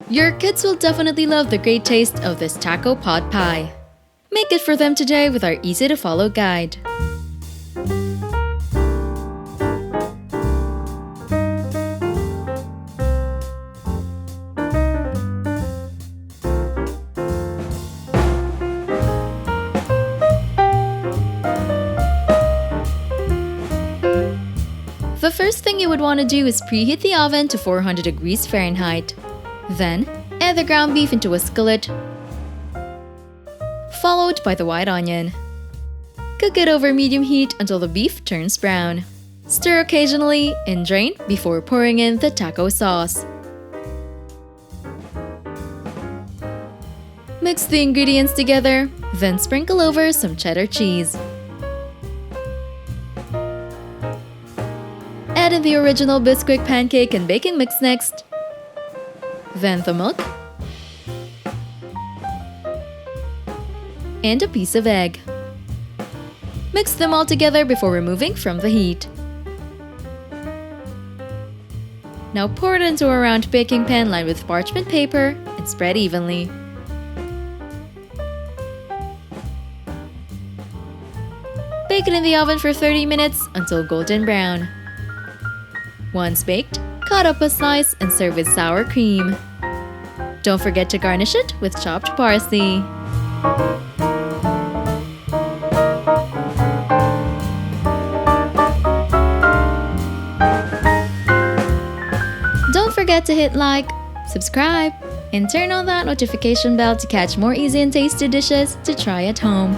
Your kids will definitely love the great taste of this taco pot pie. Make it for them today with our easy-to-follow guide. The first thing you would want to do is preheat the oven to 400 degrees Fahrenheit. Then, add the ground beef into a skillet, followed by the white onion. Cook it over medium heat until the beef turns brown. Stir occasionally and drain before pouring in the taco sauce. Mix the ingredients together, then sprinkle over some cheddar cheese. Add in the original Bisquick pancake and baking mix next. Then the milk and a piece of egg. Mix them all together before removing from the heat. Now pour it into a round baking pan lined with parchment paper and spread evenly. Bake it in the oven for 30 minutes until golden brown. Once baked, cut up a slice and serve with sour cream. Don't forget to garnish it with chopped parsley. Don't forget to hit like, subscribe, and turn on that notification bell to catch more easy and tasty dishes to try at home.